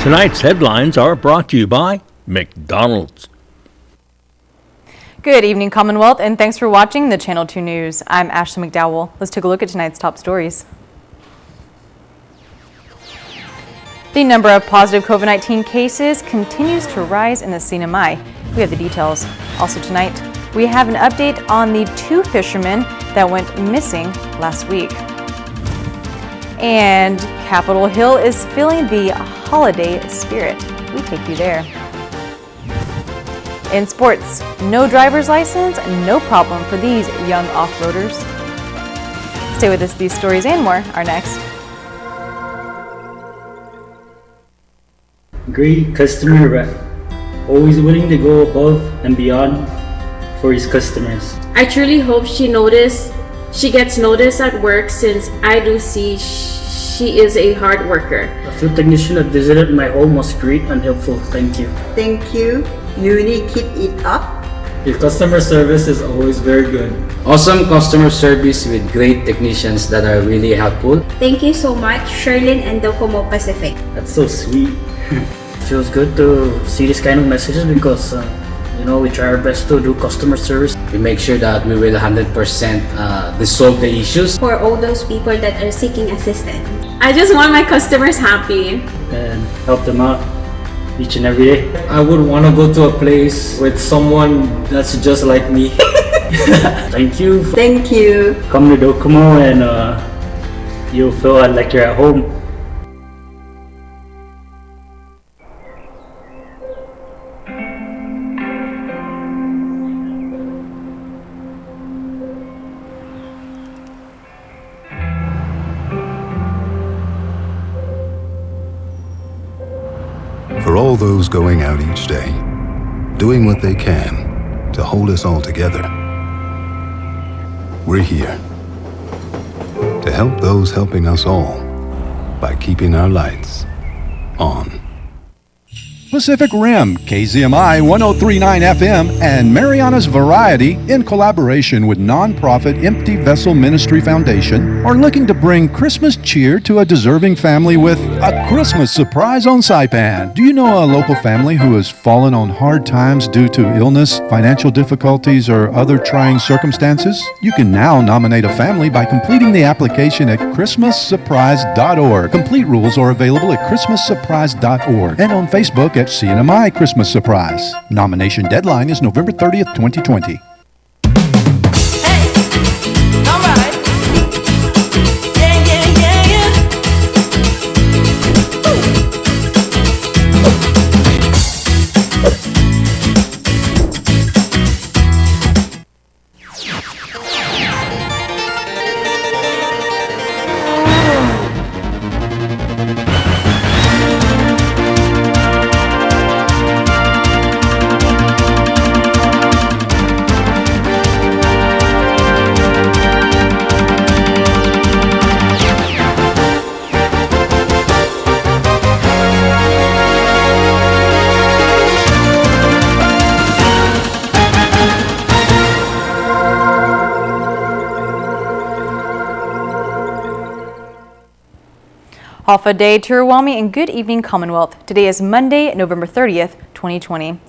Tonight's headlines are brought to you by McDonald's. Good evening, Commonwealth, and thanks for watching the Channel 2 News. I'm Ashley McDowell. Let's take a look at tonight's top stories. The number of positive COVID-19 cases continues to rise in the CNMI. We have the details. Also tonight, we have an update on the 2 fishermen that went missing last week. And Capitol Hill is feeling the holiday spirit. We take you there. In sports, no driver's license, no problem for these young off-roaders. Stay with us, these stories and more are next. Great customer rep, always willing to go above and beyond for his customers. I truly hope she gets noticed at work, since I do see she is a hard worker. The field technician that visited my home was great and helpful. Thank you. Thank you. You need to keep it up. Your customer service is always very good. Awesome customer service with great technicians that are really helpful. Thank you so much, Sherlyn and Docomo Pacific. That's so sweet. Feels good to see this kind of messages because we try our best to do customer service. We make sure that we will 100% resolve the issues. For all those people that are seeking assistance. I just want my customers happy and help them out each and every day. I would want to go to a place with someone that's just like me. Thank you. Thank you. Come to Docomo and you'll feel like you're at home. For all those going out each day, doing what they can to hold us all together, we're here to help those helping us all by keeping our lights on. Pacific Rim, KZMI 1039 FM, and Mariana's Variety, in collaboration with nonprofit Empty Vessel Ministry Foundation, are looking to bring Christmas cheer to a deserving family with a Christmas surprise on Saipan. Do you know a local family who has fallen on hard times due to illness, financial difficulties, or other trying circumstances? You can now nominate a family by completing the application at christmassurprise.org. Complete rules are available at christmassurprise.org and on Facebook at CNMI Christmas Surprise. Nomination deadline is November 30th, 2020. Halfa Day Tiruwami and good evening, Commonwealth. Today is Monday, November 30th, 2020.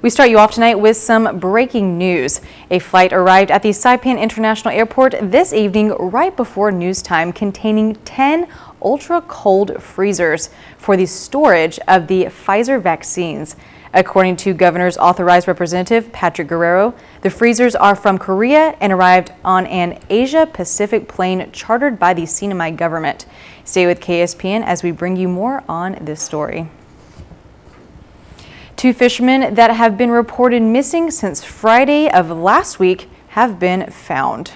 We start you off tonight with some breaking news. A flight arrived at the Saipan International Airport this evening right before news time, containing 10 ultra-cold freezers for the storage of the Pfizer vaccines. According to Governor's Authorized Representative Patrick Guerrero, the freezers are from Korea and arrived on an Asia-Pacific plane chartered by the CNMI government. Stay with KSPN as we bring you more on this story. 2 fishermen that have been reported missing since Friday of last week have been found.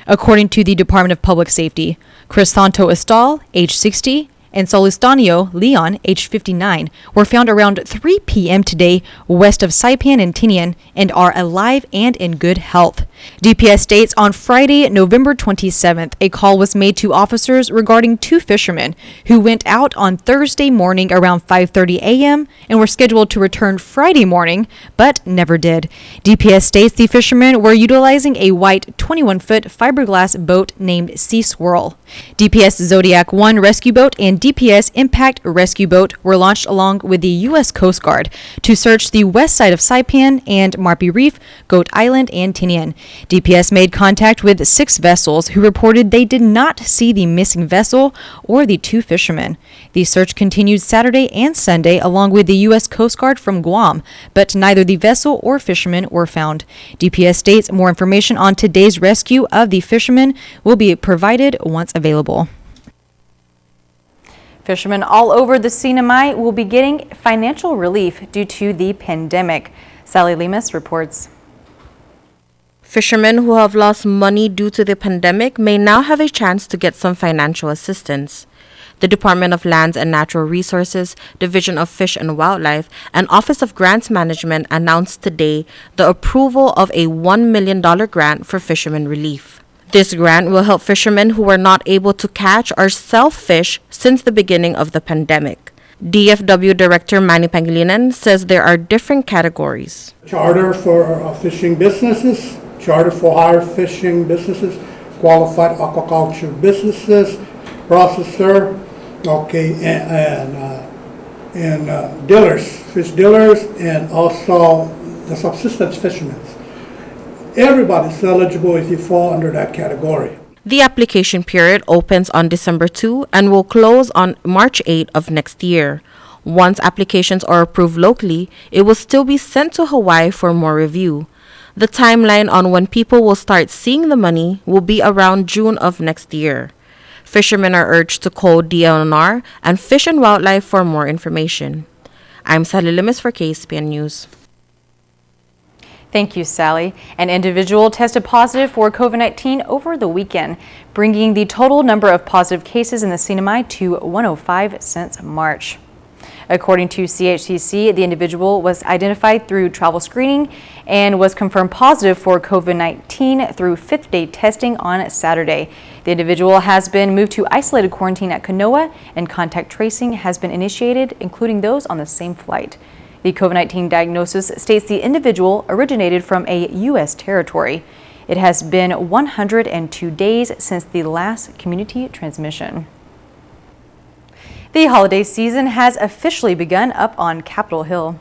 According to the Department of Public Safety, Crisanto Estal, age 60, and Solistanio Leon, age 59, were found around 3 p.m. today west of Saipan and Tinian and are alive and in good health. DPS states on Friday, November 27th, a call was made to officers regarding 2 fishermen who went out on Thursday morning around 5:30 a.m. and were scheduled to return Friday morning, but never did. DPS states the fishermen were utilizing a white 21-foot fiberglass boat named Sea Swirl. DPS Zodiac 1 rescue boat and DPS Impact Rescue Boat were launched along with the U.S. Coast Guard to search the west side of Saipan and Marpi Reef, Goat Island, and Tinian. DPS made contact with 6 vessels who reported they did not see the missing vessel or the 2 fishermen. The search continued Saturday and Sunday along with the U.S. Coast Guard from Guam, but neither the vessel or fishermen were found. DPS states more information on today's rescue of the fishermen will be provided once available. Fishermen all over the CNMI will be getting financial relief due to the pandemic. Sally Lemus reports. Fishermen who have lost money due to the pandemic may now have a chance to get some financial assistance. The Department of Lands and Natural Resources, Division of Fish and Wildlife, and Office of Grants Management announced today the approval of a $1 million grant for fishermen relief. This grant will help fishermen who were not able to catch or sell fish since the beginning of the pandemic. DFW Director Manny Pangilinan says there are different categories. Charter for fishing businesses, charter for hire fishing businesses, qualified aquaculture businesses, processor, and dealers, fish dealers, and also the subsistence fishermen. Everybody's eligible if you fall under that category. The application period opens on December 2 and will close on March 8 of next year. Once applications are approved locally, it will still be sent to Hawaii for more review. The timeline on when people will start seeing the money will be around June of next year. Fishermen are urged to call DNR and Fish and Wildlife for more information. I'm Sally Limis for KSPN News. Thank you, Sally. An individual tested positive for COVID-19 over the weekend, bringing the total number of positive cases in the CNMI to 105 since March. According to CHCC, the individual was identified through travel screening and was confirmed positive for COVID-19 through 5th-day testing on Saturday. The individual has been moved to isolated quarantine at Kanoa, and contact tracing has been initiated, including those on the same flight. The COVID-19 diagnosis states the individual originated from a U.S. territory. It has been 102 days since the last community transmission. The holiday season has officially begun up on Capitol Hill.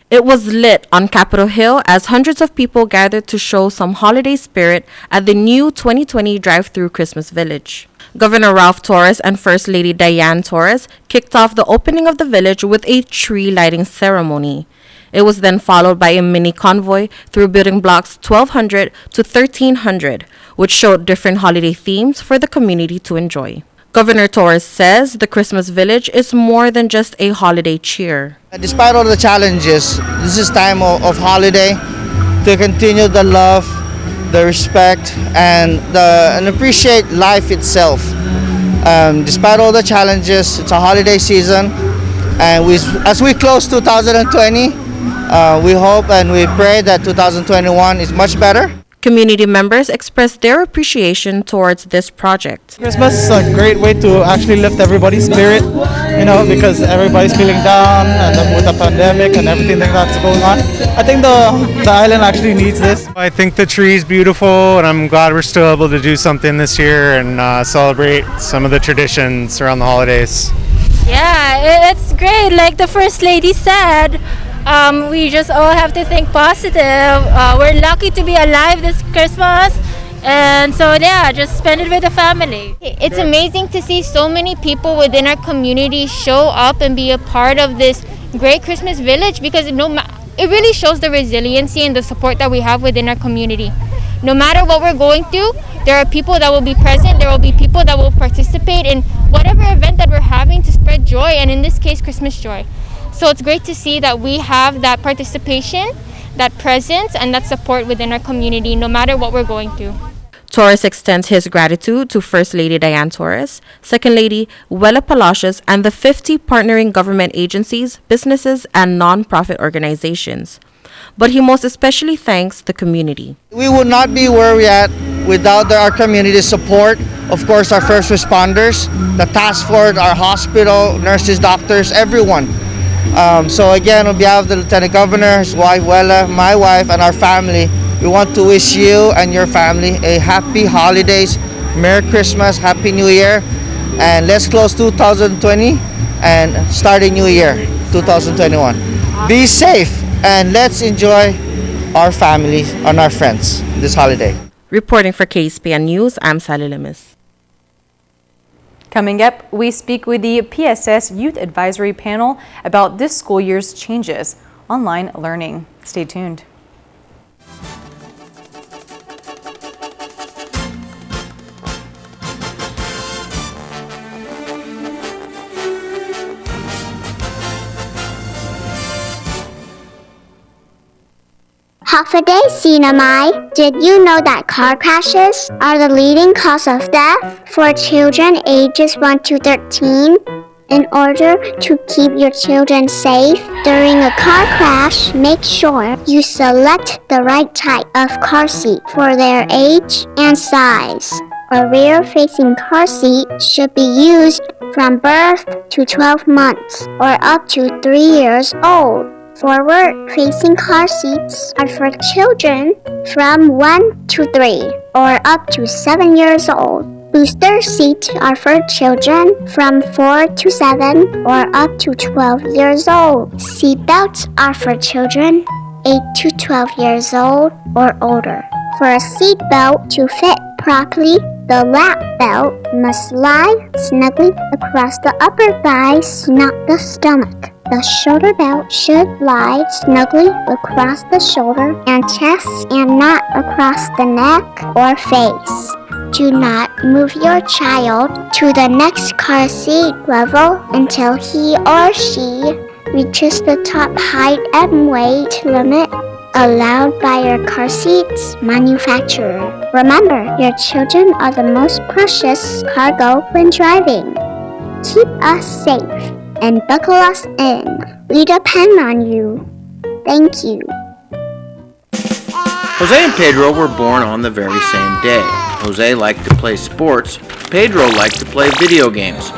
It was lit on Capitol Hill as hundreds of people gathered to show some holiday spirit at the new 2020 drive-through Christmas Village. Governor Ralph Torres and First Lady Diane Torres kicked off the opening of the village with a tree lighting ceremony. It was then followed by a mini convoy through building blocks 1200 to 1300, which showed different holiday themes for the community to enjoy. Governor Torres says the Christmas Village is more than just a holiday cheer. Despite all the challenges, this is time of holiday to continue the love, the respect, and appreciate life itself. Despite all the challenges, it's a holiday season, and as we close 2020, we hope and we pray that 2021 is much better. Community members expressed their appreciation towards this project. Christmas is a great way to actually lift everybody's spirit, because everybody's feeling down and with the pandemic and everything that's going on. I think the island actually needs this. I think the tree is beautiful, and I'm glad we're still able to do something this year and celebrate some of the traditions around the holidays. Yeah, it's great. Like the First Lady said, we just all have to think positive. We're lucky to be alive this Christmas, and so yeah, just spend it with the family. It's amazing to see so many people within our community show up and be a part of this great Christmas village, because it really shows the resiliency and the support that we have within our community. No matter what we're going through, there are people that will be present, there will be people that will participate in whatever event that we're having to spread joy, and in this case, Christmas joy. So it's great to see that we have that participation, that presence, and that support within our community, no matter what we're going through. Torres extends his gratitude to First Lady Diane Torres, Second Lady Wella Palacios, and the 50 partnering government agencies, businesses, and non-profit organizations. But he most especially thanks the community. We would not be where we're at without our community support. Of course, our first responders, the task force, our hospital, nurses, doctors, everyone. So again, on behalf of the Lieutenant Governor, his wife Wella, my wife, and our family, we want to wish you and your family a happy holidays, Merry Christmas, Happy New Year, and let's close 2020 and start a new year, 2021. Be safe and let's enjoy our families and our friends this holiday. Reporting for KSPN News, I'm Sally Lemus. Coming up, we speak with the PSS Youth Advisory Panel about this school year's changes, online learning. Stay tuned. Half a day, CNMI. Did you know that car crashes are the leading cause of death for children ages 1 to 13? In order to keep your children safe during a car crash, make sure you select the right type of car seat for their age and size. A rear-facing car seat should be used from birth to 12 months or up to 3 years old. Forward-facing car seats are for children from 1 to 3 or up to 7 years old. Booster seats are for children from 4 to 7 or up to 12 years old. Seat belts are for children 8 to 12 years old or older. For a seat belt to fit properly, the lap belt must lie snugly across the upper thighs, not the stomach. The shoulder belt should lie snugly across the shoulder and chest and not across the neck or face. Do not move your child to the next car seat level until he or she reaches the top height and weight limit allowed by your car seat's manufacturer. Remember, your children are the most precious cargo when driving. Keep us safe and buckle us in. We depend on you. Thank you. Jose and Pedro were born on the very same day. Jose liked to play sports. Pedro liked to play video games.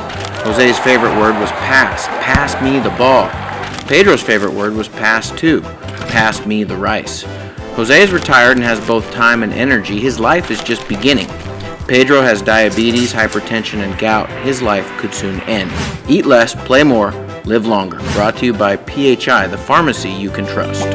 Jose's favorite word was pass. Pass me the ball. Pedro's favorite word was pass too. Pass me the rice. Jose is retired and has both time and energy. His life is just beginning. Pedro has diabetes, hypertension, and gout. His life could soon end. Eat less, play more, live longer. Brought to you by PHI, the pharmacy you can trust.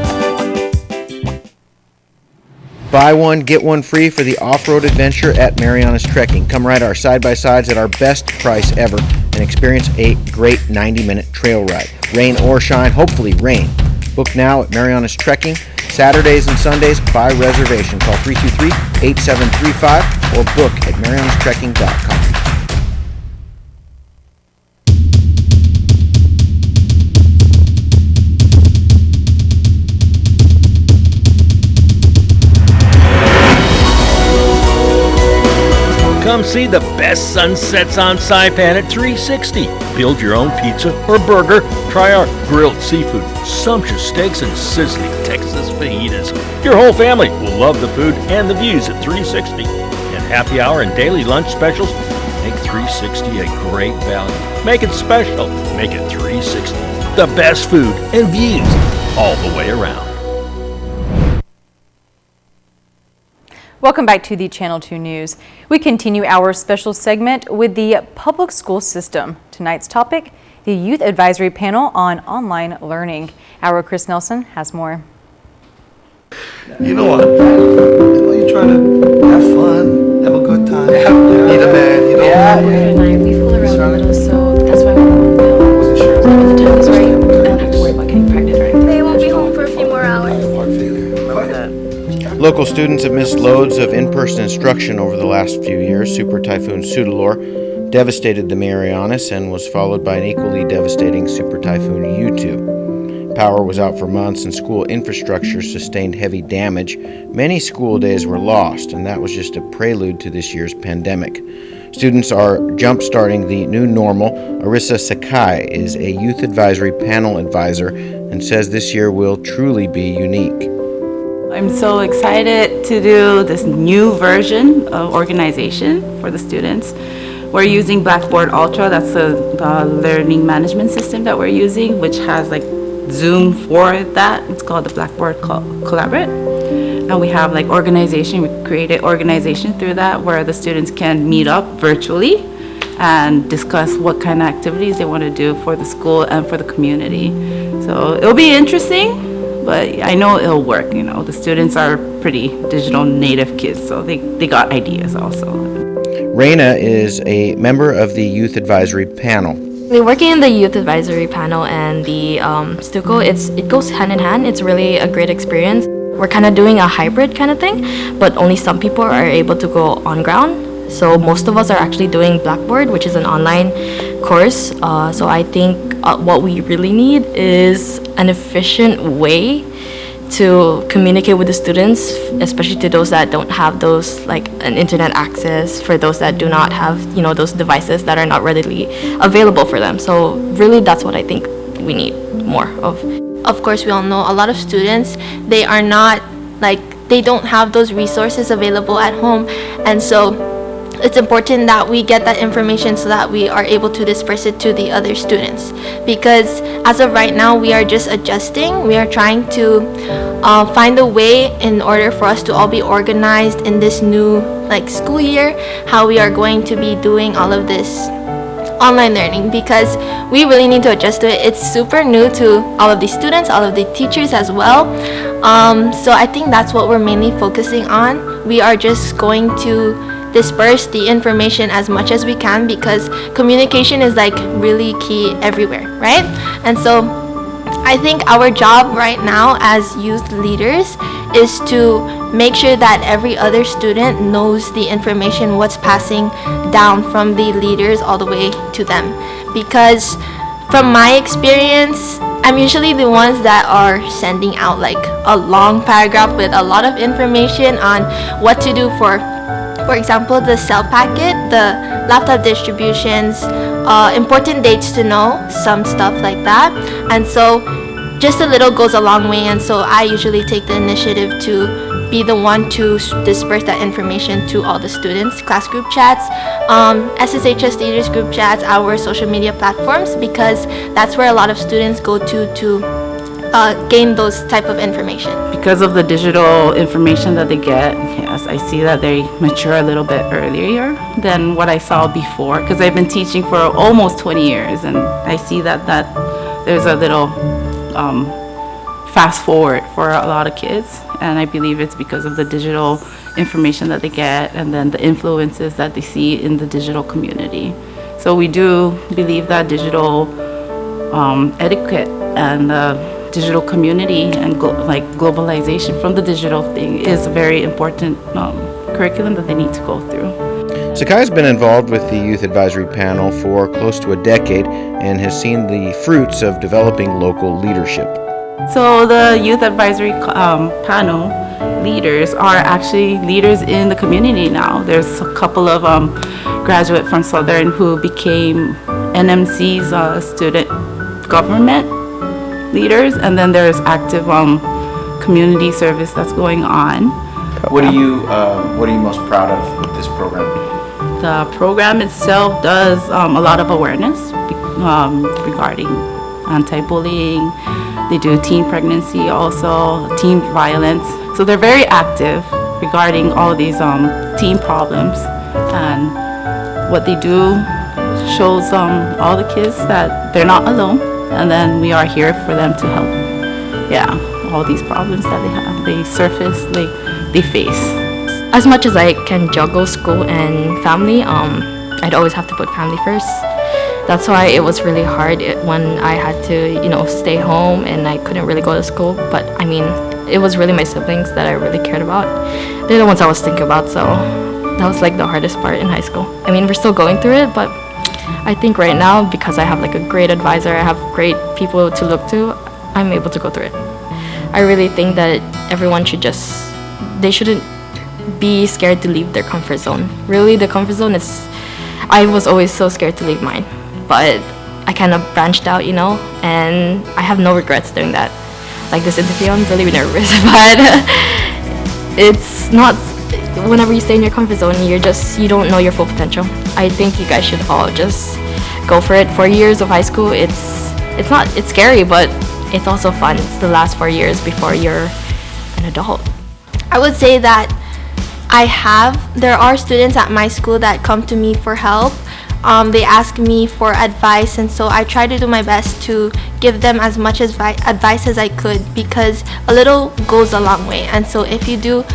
Buy one, get one free for the off-road adventure at Mariana's Trekking. Come ride our side-by-sides at our best price ever and experience a great 90-minute trail ride. Rain or shine, hopefully rain. Book now at Mariana's Trekking. Saturdays and Sundays by reservation. Call 323-8735 or book at marianastrekking.com. Come see the best sunsets on Saipan at 360. Build your own pizza or burger. Try our grilled seafood, sumptuous steaks, and sizzling Texas fajitas. Your whole family will love the food and the views at 360. And happy hour and daily lunch specials make 360 a great value. Make it special. Make it 360. The best food and views all the way around. Welcome back to the Channel 2 News. We continue our special segment with the public school system. Tonight's topic, the Youth Advisory Panel on online learning. Our Chris Nelson has more. You know what? You're trying to have fun, have a good time, meet a man, you know? Yeah. We fool around a little, so that's why we're on the bill. When the time is right, I don't have to worry about getting pregnant or anything. They won't be home for a few more hours. Remember that? Local students have missed loads of in-person instruction over the last few years. Super Typhoon Sudalor devastated the Marianas and was followed by an equally devastating Super Typhoon U2. Power was out for months and school infrastructure sustained heavy damage. Many school days were lost, and that was just a prelude to this year's pandemic. Students are jump-starting the new normal. Arissa Sakai is a youth advisory panel advisor and says this year will truly be unique. I'm so excited to do this new version of organization for the students. We're using Blackboard Ultra. That's the learning management system that we're using, which has like Zoom for that. It's called the Blackboard Collaborate. And we have like organization. We created organization through that where the students can meet up virtually and discuss what kind of activities they want to do for the school and for the community. So it'll be interesting, but I know it'll work. You know, the students are pretty digital native kids, so they got ideas also. Raina is a member of the Youth Advisory Panel. Working in the Youth Advisory Panel and the Stuco, it goes hand in hand. It's really a great experience. We're kind of doing a hybrid kind of thing, but only some people are able to go on ground. So most of us are actually doing Blackboard, which is an online course. So I think what we really need is an efficient way to communicate with the students, especially to those that don't have those, like an internet access, for those that do not have, you know, those devices that are not readily available for them. So really that's what I think we need more of. Of course, we all know a lot of students, they are not, like, they don't have those resources available at home, and so it's important that we get that information so that we are able to disperse it to the other students, because as of right now we are just adjusting. We are trying to find a way in order for us to all be organized in this new school year, how we are going to be doing all of this online learning, because we really need to adjust to it. It's super new to all of the students, all of the teachers as well. So I think that's what we're mainly focusing on. We are just going to disperse the information as much as we can, because communication is really key everywhere, right? And so I think our job right now as youth leaders is to make sure that every other student knows the information, what's passing down from the leaders all the way to them. Because from my experience, I'm usually the ones that are sending out a long paragraph with a lot of information on what to do for example, the cell packet, the laptop distributions, important dates to know, some stuff like that. And so just a little goes a long way, and so I usually take the initiative to be the one to disperse that information to all the students, class group chats, SSHS leaders group chats, our social media platforms, because that's where a lot of students go to gain those type of information. Because of the digital information that they get, yes, I see that they mature a little bit earlier than what I saw before, because I've been teaching for almost 20 years, and I see that there's a little fast forward for a lot of kids, and I believe it's because of the digital information that they get and then the influences that they see in the digital community. So we do believe that digital etiquette and digital community and globalization from the digital thing is a very important curriculum that they need to go through. Sakai has been involved with the Youth Advisory Panel for close to a decade and has seen the fruits of developing local leadership. So the Youth Advisory Panel leaders are actually leaders in the community now. There's a couple of graduates from Southern who became NMC's student government leaders, and then there's active community service that's going on. What are you most proud of with this program? The program itself does a lot of awareness regarding anti-bullying. They do teen pregnancy, also teen violence. So they're very active regarding all of these teen problems, and what they do shows all the kids that they're not alone. And then we are here for them to help. Yeah, all these problems that they have, they surface, they face. As much as I can juggle school and family, I'd always have to put family first. That's why it was really hard when I had to, stay home and I couldn't really go to school. But I mean, it was really my siblings that I really cared about. They're the ones I was thinking about, so that was the hardest part in high school. I mean, we're still going through it, but I think right now, because I have a great advisor, I have great people to look to, I'm able to go through it. I really think that everyone they shouldn't be scared to leave their comfort zone. Really, the comfort zone I was always so scared to leave mine, but I kind of branched out, and I have no regrets doing that. Like this interview, I'm really nervous, but it's not, whenever you stay in your comfort zone, you don't know your full potential. I think you guys should all just go for it. 4 years of high school, it's scary, but it's also fun. It's the last 4 years before you're an adult. I would say that there are students at my school that come to me for help. They ask me for advice, and so I try to do my best to give them as much advice as I could, because a little goes a long way. And so if you do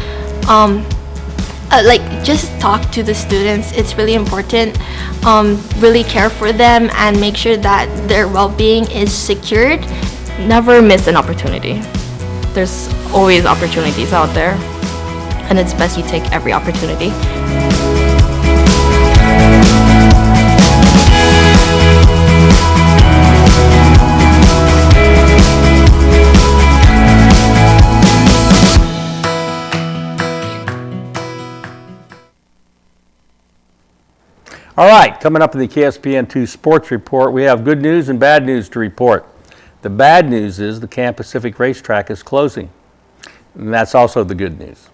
just talk to the students, it's really important. Really care for them and make sure that their well-being is secured. Never miss an opportunity. There's always opportunities out there, and it's best you take every opportunity. All right, coming up in the KSPN2 Sports Report, we have good news and bad news to report. The bad news is the Camp Pacific Racetrack is closing, and that's also the good news.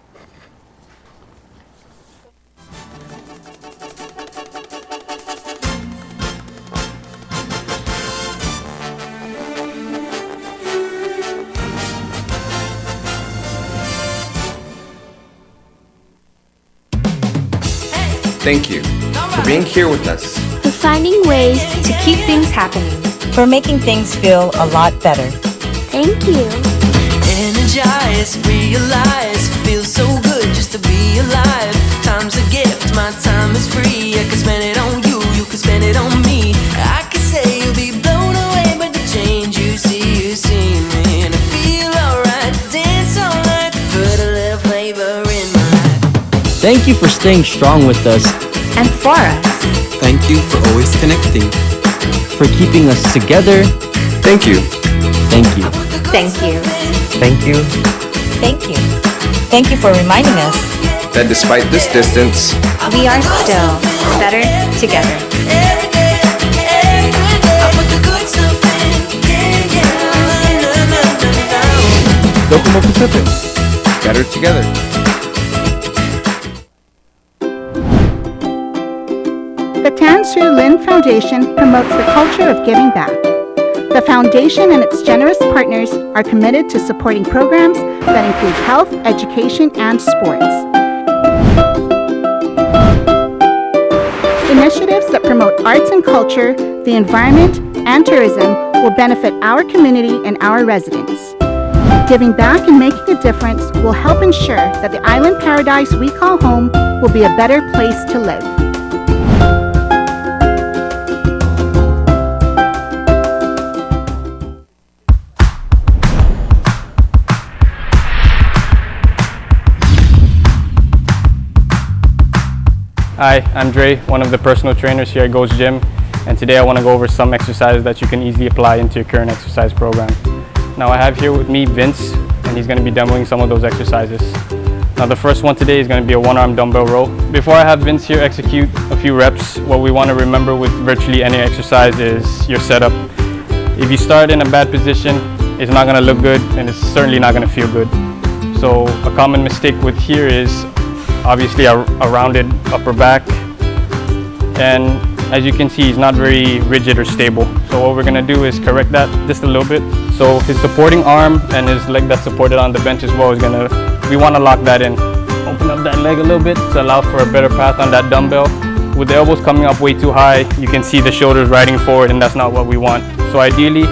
Thank you for being here with us. For finding ways to keep things happening. For making things feel a lot better. Thank you. Energize, realize, feels so good just to be alive. Time's a gift, my time is free. I can spend it on you, you can spend it on me. I could say you'll be blown away by the change you see me. And I feel alright, dance all night, put a little flavor in my life. Thank you for staying strong with us. And for us. Thank you for always connecting. For keeping us together. Thank you. Thank you. Thank you. Thank you. Thank you. Thank you for reminding us that despite this distance, we are still better together. Docomo Pacific, better together. The Tan Soo Lin Foundation promotes the culture of giving back. The foundation and its generous partners are committed to supporting programs that include health, education, and sports. Initiatives that promote arts and culture, the environment, and tourism will benefit our community and our residents. Giving back and making a difference will help ensure that the island paradise we call home will be a better place to live. Hi, I'm Dre, one of the personal trainers here at Ghost Gym, and today I want to go over some exercises that you can easily apply into your current exercise program. Now I have here with me Vince, and he's going to be demoing some of those exercises. Now the first one today is going to be a one-arm dumbbell row. Before I have Vince here execute a few reps, what we want to remember with virtually any exercise is your setup. If you start in a bad position, it's not going to look good, and it's certainly not going to feel good. So a common mistake with here is obviously a rounded upper back, and as you can see, he's not very rigid or stable. So what we're gonna do is correct that just a little bit. So his supporting arm and his leg that's supported on the bench as well we wanna lock that in. Open up that leg a little bit to allow for a better path on that dumbbell. With the elbows coming up way too high, you can see the shoulders riding forward, and that's not what we want. So ideally,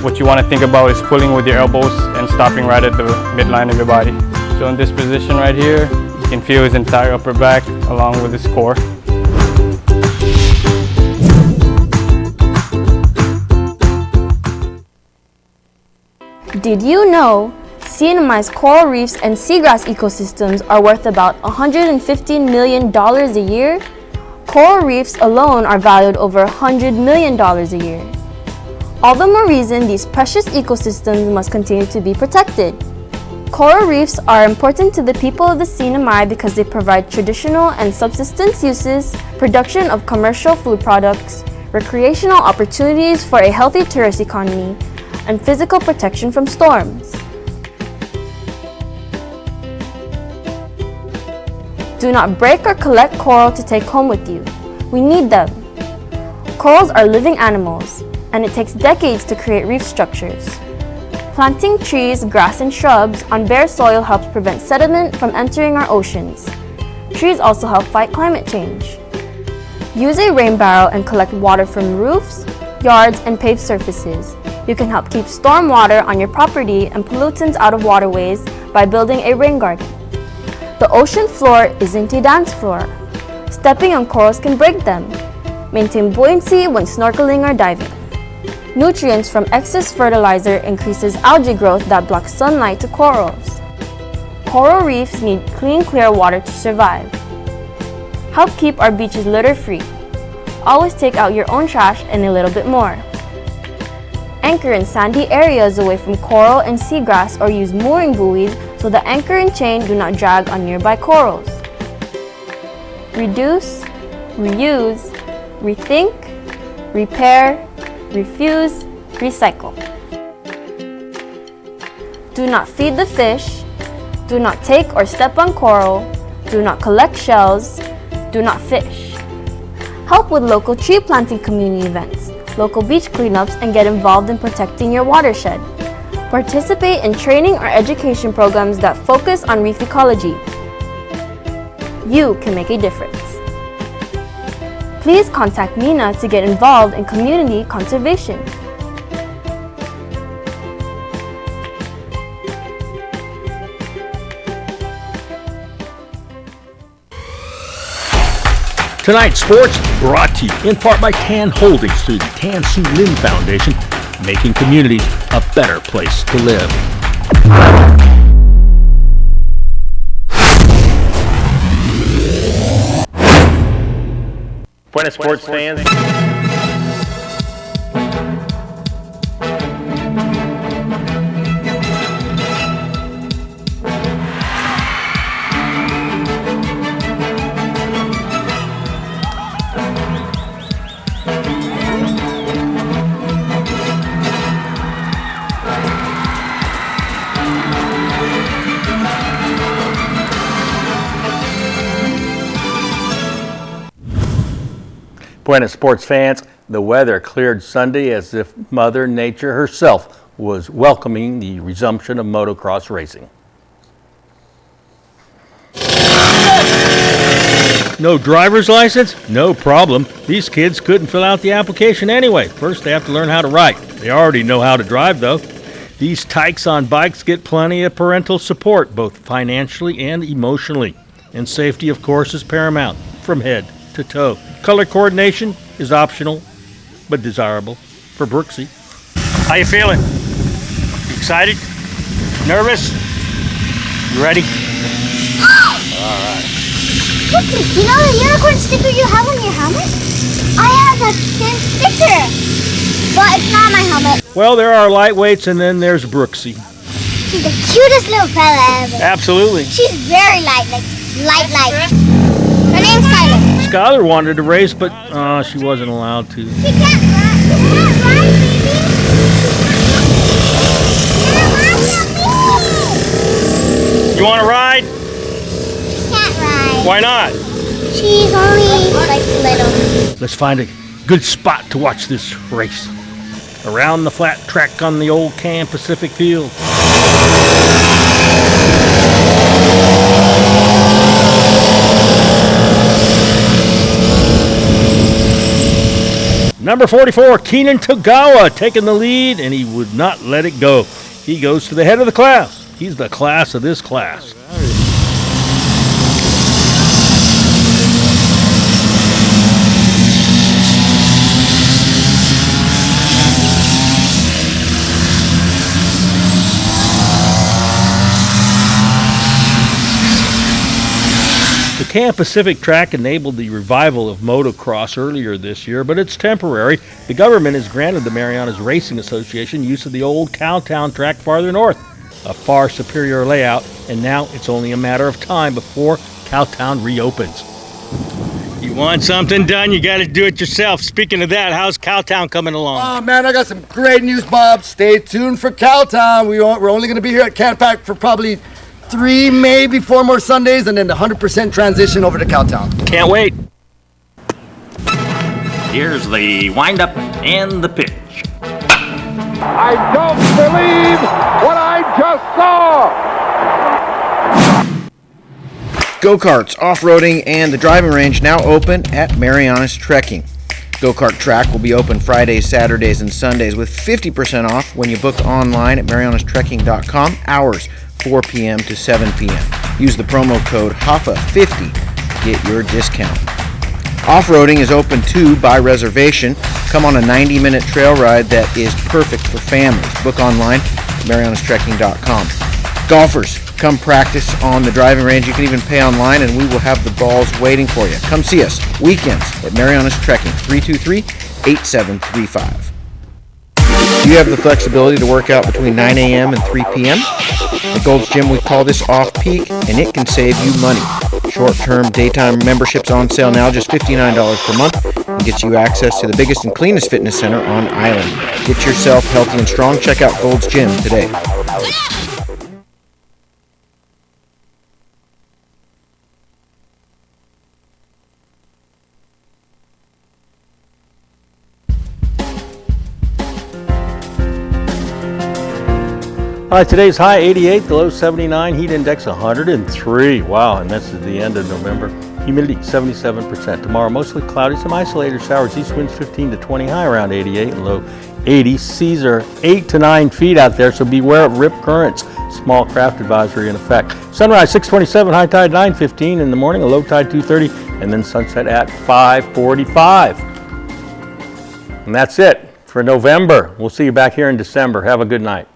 what you wanna think about is pulling with your elbows and stopping right at the midline of your body. So in this position right here, you can feel his entire upper back along with his core. Did you know CNMI's coral reefs and seagrass ecosystems are worth about $115 million a year? Coral reefs alone are valued over $100 million a year. All the more reason these precious ecosystems must continue to be protected. Coral reefs are important to the people of the CNMI because they provide traditional and subsistence uses, production of commercial food products, recreational opportunities for a healthy tourist economy, and physical protection from storms. Do not break or collect coral to take home with you. We need them. Corals are living animals, and it takes decades to create reef structures. Planting trees, grass, and shrubs on bare soil helps prevent sediment from entering our oceans. Trees also help fight climate change. Use a rain barrel and collect water from roofs, yards, and paved surfaces. You can help keep storm water on your property and pollutants out of waterways by building a rain garden. The ocean floor isn't a dance floor. Stepping on corals can break them. Maintain buoyancy when snorkeling or diving. Nutrients from excess fertilizer increases algae growth that blocks sunlight to corals. Coral reefs need clean, clear water to survive. Help keep our beaches litter-free. Always take out your own trash and a little bit more. Anchor in sandy areas away from coral and seagrass or use mooring buoys so the anchor and chain do not drag on nearby corals. Reduce, reuse, rethink, repair, refuse, recycle. Do not feed the fish. Do not take or step on coral. Do not collect shells. Do not fish. Help with local tree planting community events, local beach cleanups, and get involved in protecting your watershed. Participate in training or education programs that focus on reef ecology. You can make a difference. Please contact Mina to get involved in community conservation. Tonight's sports brought to you in part by Tan Holdings through the Tan Su Lin Foundation, making communities a better place to live. Buenas sports fans. Buenas sports fans, the weather cleared Sunday as if Mother Nature herself was welcoming the resumption of motocross racing. No driver's license? No problem. These kids couldn't fill out the application anyway. First they have to learn how to write. They already know how to drive though. These tykes on bikes get plenty of parental support, both financially and emotionally. And safety, of course, is paramount from head to toe. Color coordination is optional, but desirable for Brooksy. How you feeling? Excited? Nervous? You ready? All right. Brooksy, you know the unicorn sticker you have on your helmet? I have that same sticker, but it's not my helmet. Well, there are lightweights and then there's Brooksy. She's the cutest little fella ever. Absolutely. She's very light. Her name's Skylar. Skylar wanted to race, but she wasn't allowed to. She can't ride, baby. You want to ride? She can't ride. Why not? She's only like little. Let's find a good spot to watch this race. Around the flat track on the old Can Pacific field. Number 44, Keenan Togawa, taking the lead, and he would not let it go. He goes to the head of the class. He's the class of this class. The Can Pacific track enabled the revival of motocross earlier this year, but it's temporary. The government has granted the Marianas Racing Association use of the old Cowtown track farther north, a far superior layout, and now it's only a matter of time before Cowtown reopens. You want something done, you got to do it yourself. Speaking of that, how's Cowtown coming along? Oh man, I got some great news, Bob. Stay tuned for Cowtown. We're only going to be here at Canpack for probably 3, maybe 4 more Sundays, and then the 100% transition over to Cowtown. Can't wait. here's the windup and the pitch. I don't believe what I just saw! Go-karts, off-roading, and the driving range now open at Marianas Trekking. Go-kart track will be open Fridays, Saturdays, and Sundays with 50% off when you book online at marianastrekking.com, hours 4 p.m. to 7 p.m. Use the promo code HAFA50 to get your discount. Off-roading is open too by reservation. Come on a 90-minute trail ride that is perfect for families. Book online at marianastrekking.com. Golfers, come practice on the driving range. You can even pay online and we will have the balls waiting for you. Come see us weekends at Marianas Trekking, 323-8735. Do you have the flexibility to work out between 9 a.m. and 3 p.m.? At Gold's Gym, we call this off-peak, and it can save you money. Short-term, daytime memberships on sale now, just $59 per month, and gets you access to the biggest and cleanest fitness center on island. Get yourself healthy and strong. Check out Gold's Gym today. All right, today's high 88, the low 79, heat index 103. Wow, and this is the end of November. Humidity 77%. Tomorrow, mostly cloudy, some isolated showers. East winds 15 to 20, high around 88 and low 80. Seas are 8 to 9 feet out there, so beware of rip currents. Small craft advisory in effect. Sunrise 6:27, high tide 9:15 in the morning, a low tide 2:30, and then sunset at 5:45. And that's it for November. We'll see you back here in December. Have a good night.